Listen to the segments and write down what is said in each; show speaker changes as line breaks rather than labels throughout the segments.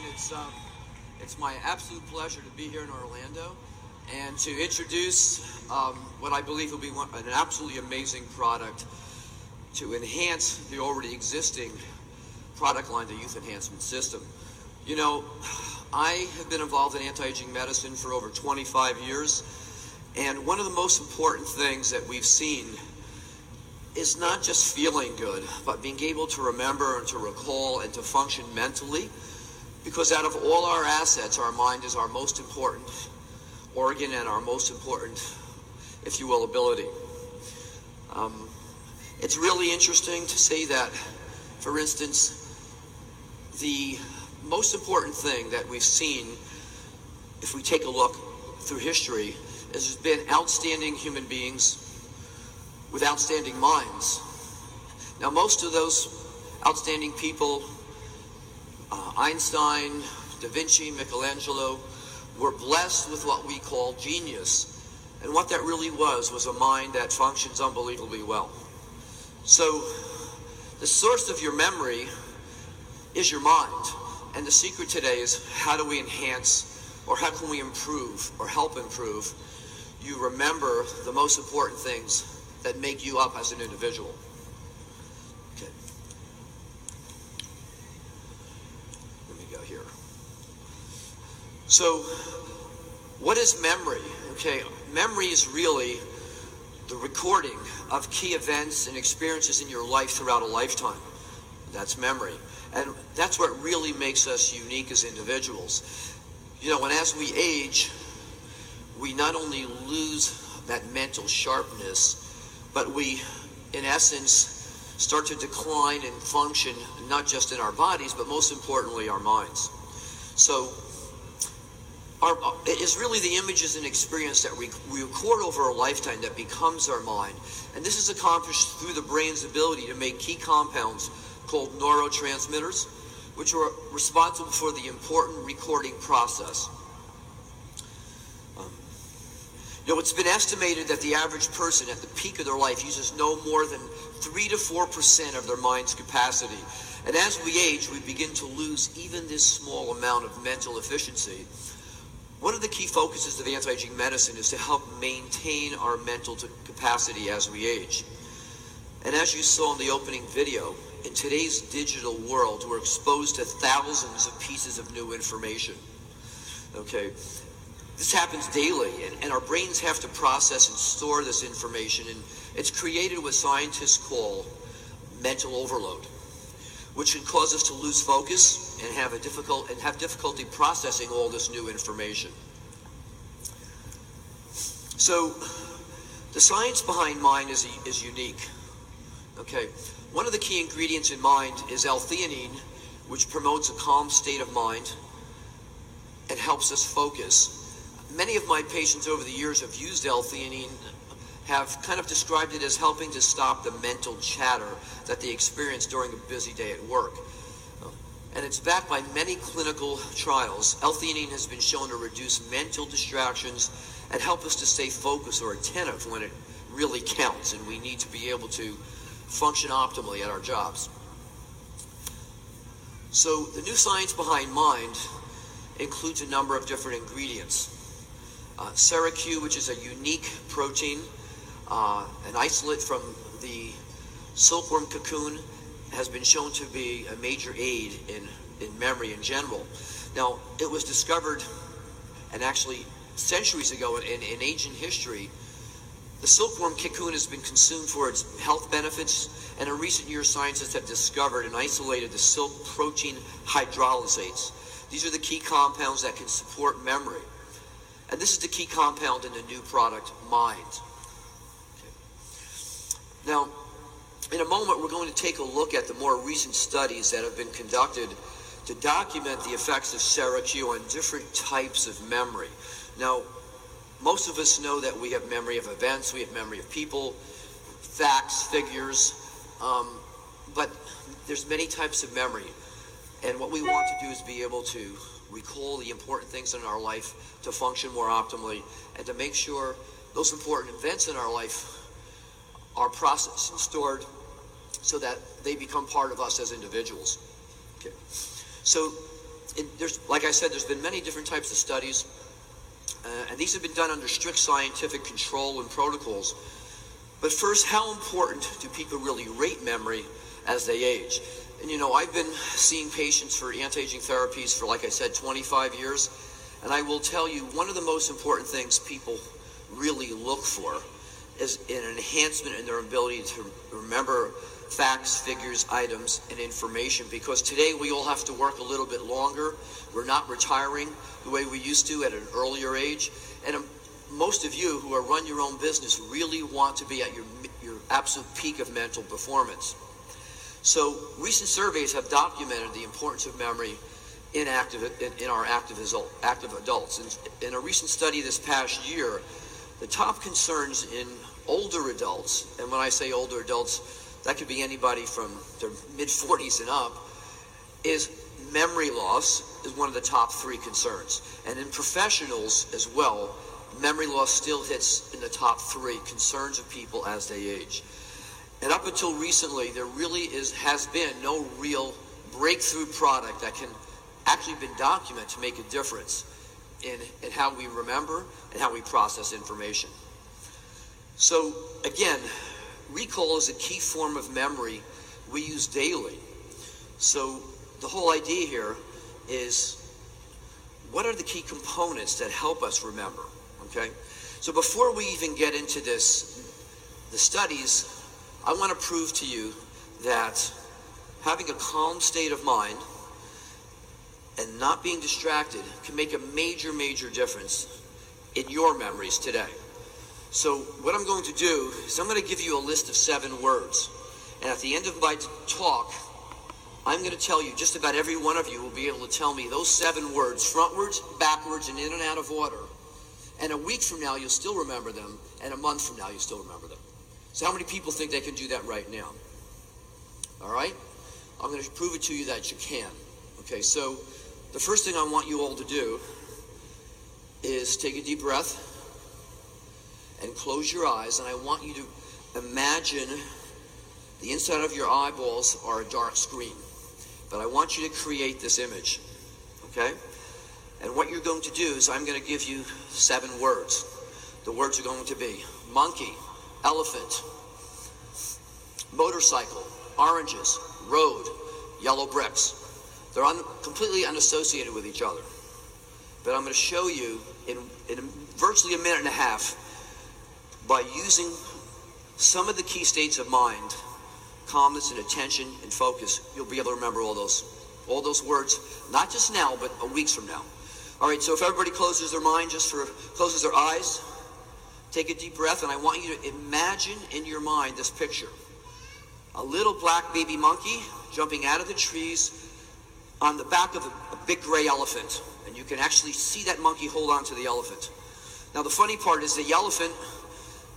Medicine. It's my absolute pleasure to be here in Orlando and to introduce what I believe will be an absolutely amazing product to enhance the already existing product line, the Youth Enhancement System. You know, I have been involved in anti-aging medicine for over 25 years, and one of the most important things that we've seen is not just feeling good, but being able to remember and to recall and to function mentally, because out of all our assets, our mind is our most important organ and our most important, if you will, ability. It's really interesting to say that, for instance, the most important thing that we've seen, if we take a look through history, is there's been outstanding human beings with outstanding minds. Now, most of those outstanding people, Einstein, Da Vinci, Michelangelo, were blessed with what we call genius. And what that really was a mind that functions unbelievably well. So, the source of your memory is your mind. And the secret today is, how do we enhance, or how can we improve, or help improve, you remember the most important things that make you up as an individual. Okay. Let me go here. So, what is memory? Okay, memory is really the recording of key events and experiences in your life throughout a lifetime. That's memory. And that's what really makes us unique as individuals. You know, and as we age, we not only lose that mental sharpness, but we, in essence, start to decline and function not just in our bodies, but most importantly, our minds. So, it is really the images and experience that we record over a lifetime that becomes our mind. And this is accomplished through the brain's ability to make key compounds called neurotransmitters, which are responsible for the important recording process. You know, it's been estimated that the average person at the peak of their life uses no more than 3 to 4% of their mind's capacity. And as we age, we begin to lose even this small amount of mental efficiency. One of the key focuses of anti-aging medicine is to help maintain our mental capacity as we age. And as you saw in the opening video, in today's digital world, we're exposed to thousands of pieces of new information. Okay, this happens daily, and our brains have to process and store this information, and it's created what scientists call mental overload, which can cause us to lose focus and have difficulty processing all this new information. So, the science behind mind is unique. Okay, one of the key ingredients in mind is L-theanine, which promotes a calm state of mind and helps us focus. Many of my patients over the years have used L-theanine, have kind of described it as helping to stop the mental chatter that they experience during a busy day at work. And it's backed by many clinical trials. L-theanine has been shown to reduce mental distractions and help us to stay focused or attentive when it really counts, and we need to be able to function optimally at our jobs. So the new science behind mind includes a number of different ingredients. SeraQ, which is a unique protein, an isolate from the silkworm cocoon, has been shown to be a major aid in memory in general. Now, it was discovered, and actually centuries ago in ancient history, the silkworm cocoon has been consumed for its health benefits, and in recent years, scientists have discovered and isolated the silk protein hydrolysates. These are the key compounds that can support memory. And this is the key compound in the new product, Mind. Okay. Now, in a moment, we're going to take a look at the more recent studies that have been conducted to document the effects of SeraQ on different types of memory. Now, most of us know that we have memory of events, we have memory of people, facts, figures, but there's many types of memory. And what we want to do is be able to recall the important things in our life to function more optimally and to make sure those important events in our life are processed and stored so that they become part of us as individuals. Okay. So like I said, there's been many different types of studies, and these have been done under strict scientific control and protocols. But first, how important do people really rate memory as they age? And you know, I've been seeing patients for anti-aging therapies for, like I said, 25 years, and I will tell you, one of the most important things people really look for is an enhancement in their ability to remember facts, figures, items, and information, because today we all have to work a little bit longer. We're not retiring the way we used to at an earlier age, and most of you who run your own business really want to be at your absolute peak of mental performance. So recent surveys have documented the importance of memory in our active adults. And in a recent study this past year, the top concerns in older adults, and when I say older adults, that could be anybody from their mid-40s and up, is memory loss is one of the top 3 concerns. And in professionals as well, memory loss still hits in the top 3 concerns of people as they age. And up until recently, there really has been no real breakthrough product that can actually been documented to make a difference in how we remember and how we process information. So again, recall is a key form of memory we use daily. So the whole idea here is, what are the key components that help us remember? Okay? So before we even get into the studies, I want to prove to you that having a calm state of mind and not being distracted can make a major, major difference in your memories today. So what I'm going to do is I'm going to give you a list of 7 words. And at the end of my talk, I'm going to tell you, just about every one of you will be able to tell me those 7 words, frontwards, backwards, and in and out of order. And a week from now, you'll still remember them. And a month from now, you'll still remember them. So how many people think they can do that right now? All right? I'm going to prove it to you that you can. Okay, so the first thing I want you all to do is take a deep breath and close your eyes, and I want you to imagine the inside of your eyeballs are a dark screen. But I want you to create this image, okay? And what you're going to do is I'm going to give you 7 words. The words are going to be monkey, elephant, motorcycle, oranges, road, yellow bricks. They're completely unassociated with each other. But I'm going to show you in virtually a minute and a half, by using some of the key states of mind, calmness and attention and focus, you'll be able to remember all those words, not just now, but weeks from now. All right, so if everybody closes their mind, closes their eyes, take a deep breath, and I want you to imagine in your mind this picture. A little black baby monkey jumping out of the trees on the back of a big gray elephant. And you can actually see that monkey hold on to the elephant. Now the funny part is the elephant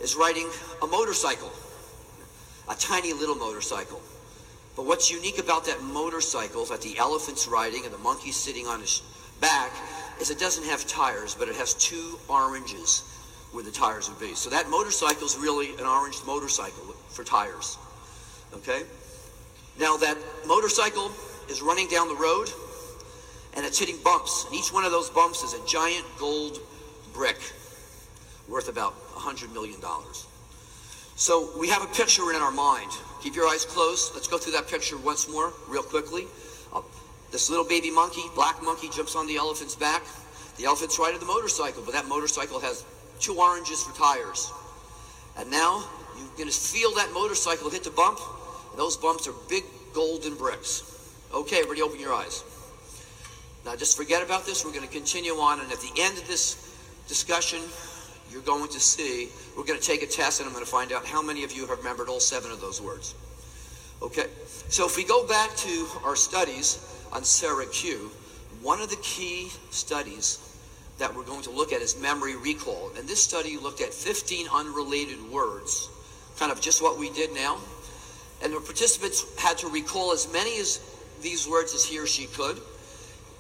is riding a motorcycle, a tiny little motorcycle. But what's unique about that motorcycle that the elephant's riding and the monkey's sitting on his back is it doesn't have tires, but it has 2 oranges where the tires would be. So that motorcycle is really an orange motorcycle for tires. Okay? Now that motorcycle is running down the road and it's hitting bumps. And each one of those bumps is a giant gold brick worth about $100 million. So we have a picture in our mind. Keep your eyes closed. Let's go through that picture once more, real quickly. This little baby monkey, black monkey, jumps on the elephant's back. The elephant's riding the motorcycle, but that motorcycle has 2 oranges for tires. And now you're going to feel that motorcycle hit the bump, and those bumps are big golden bricks. Okay, everybody open your eyes. Now just forget about this. We're going to continue on, and at the end of this discussion, you're going to see, we're going to take a test, and I'm going to find out how many of you have remembered all 7 of those words. Okay, so if we go back to our studies on Sarah Q, one of the key studies that we're going to look at is memory recall. And this study looked at 15 unrelated words, kind of just what we did now. And the participants had to recall as many of these words as he or she could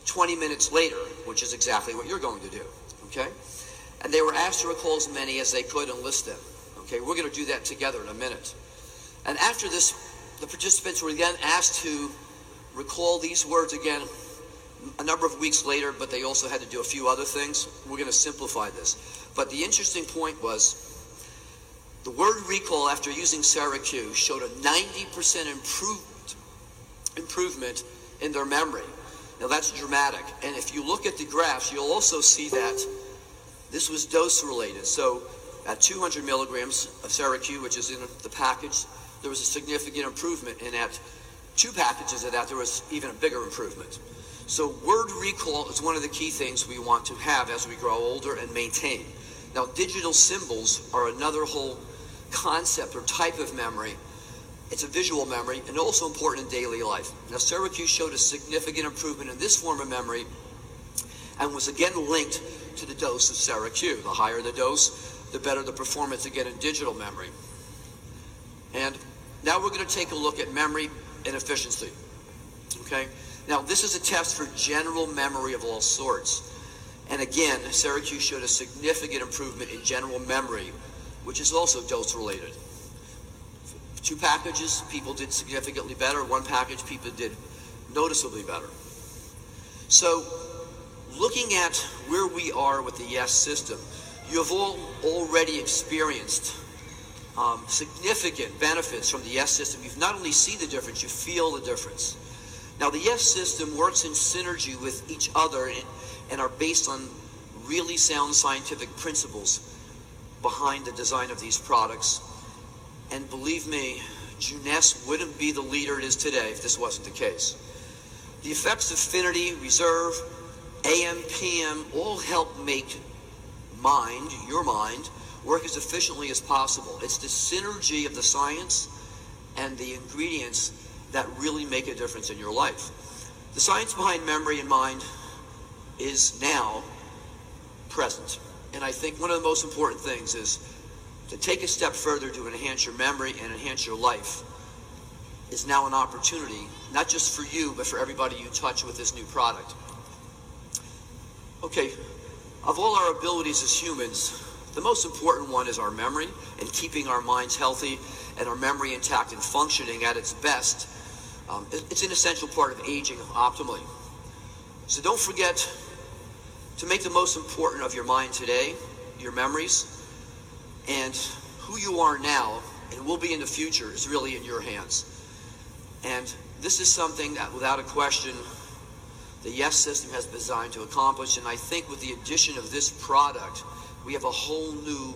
20 minutes later, which is exactly what you're going to do, okay? And they were asked to recall as many as they could and list them. Okay, we're going to do that together in a minute. And after this, the participants were again asked to recall these words again a number of weeks later, but they also had to do a few other things. We're going to simplify this. But the interesting point was the word recall after using Syracuse showed a 90% improvement in their memory. Now that's dramatic. And if you look at the graphs, you'll also see that this was dose related. So at 200 milligrams of Syracuse, which is in the package, there was a significant improvement. And at 2 packages of that, there was even a bigger improvement. So word recall is one of the key things we want to have as we grow older and maintain. Now digital symbols are another whole concept or type of memory. It's a visual memory and also important in daily life. Now Syracuse showed a significant improvement in this form of memory and was again linked to the dose of Syracuse. The higher the dose, the better the performance again in digital memory. And now we're going to take a look at memory and efficiency. Okay? Now this is a test for general memory of all sorts. And again, Syracuse showed a significant improvement in general memory, which is also dose related. 2 packages, people did significantly better. 1 package, people did noticeably better. So looking at where we are with the Yes system, you have all already experienced significant benefits from the Yes system. You've not only seen the difference, you feel the difference. Now the Yes system works in synergy with each other and are based on really sound scientific principles behind the design of these products. And believe me, Jeunesse wouldn't be the leader it is today if this wasn't the case. The effects of affinity, reserve, AM, PM all help make your mind, work as efficiently as possible. It's the synergy of the science and the ingredients that really make a difference in your life. The science behind memory and mind is now present. And I think one of the most important things is to take a step further to enhance your memory and enhance your life is now an opportunity, not just for you, but for everybody you touch with this new product. Okay, of all our abilities as humans, the most important one is our memory and keeping our minds healthy and our memory intact and functioning at its best. It's an essential part of aging optimally. So don't forget to make the most important of your mind today, your memories, and who you are now and will be in the future is really in your hands. And this is something that, without a question, the Yes system has been designed to accomplish. And I think with the addition of this product, we have a whole new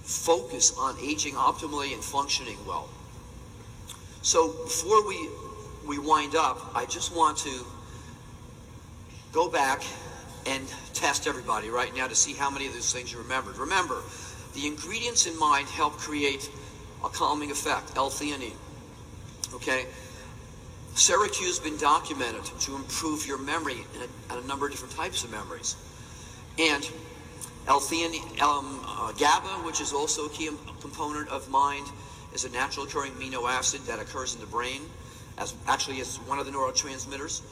focus on aging optimally and functioning well. So before we wind up, I just want to go back and test everybody right now to see how many of those things you remembered. Remember, the ingredients in mind help create a calming effect, L-theanine. Okay? Syracuse has been documented to improve your memory in a number of different types of memories. And L-theanine, GABA, which is also a key component of mind, is a natural occurring amino acid that occurs in the brain, as actually is one of the neurotransmitters.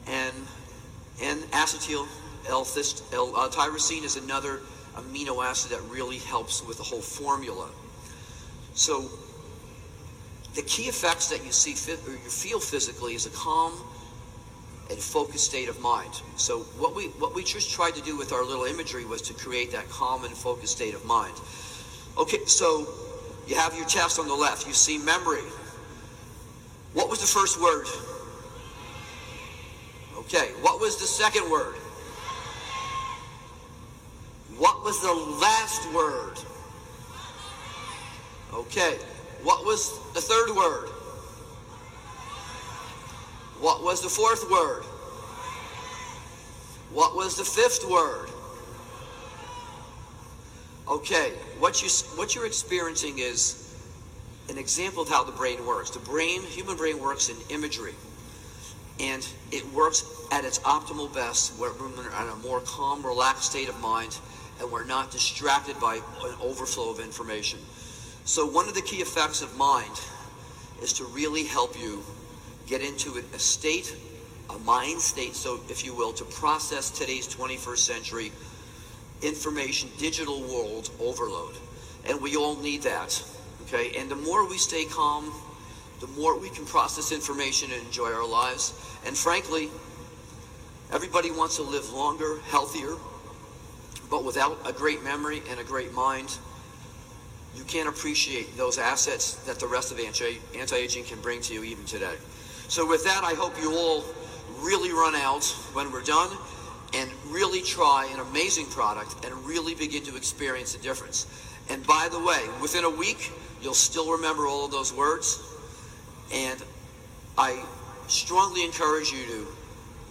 And acetyl L-tyrosine is another amino acid that really helps with the whole formula. So the key effects that you see or you feel physically is a calm and focused state of mind. So what we just tried to do with our little imagery was to create that calm and focused state of mind. Okay, so you have your test on the left. You see memory. What was the first word? Okay, what was the second word? What was the last word? Okay, what was the third word? What was the fourth word? What was the fifth word? Okay, what you're experiencing is an example of how the brain works. Human brain works in imagery. And it works at its optimal best where we're in a more calm, relaxed state of mind and we're not distracted by an overflow of information. So one of the key effects of mind is to really help you get into a mind state, so if you will, to process today's 21st century information, digital world overload. And we all need that, okay? And the more we stay calm, the more we can process information and enjoy our lives. And frankly, Everybody wants to live longer, healthier, but without a great memory and a great mind, you can't appreciate those assets that the rest of anti-aging can bring to you even today. So with that, I hope you all really run out when we're done and really try an amazing product and really begin to experience the difference. And by the way, within a week, you'll still remember all of those words. And I strongly encourage you to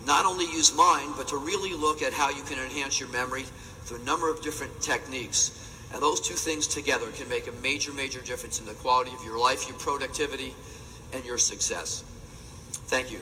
not only use mine, but to really look at how you can enhance your memory through a number of different techniques. And those two things together can make a major, major difference in the quality of your life, your productivity, and your success. Thank you.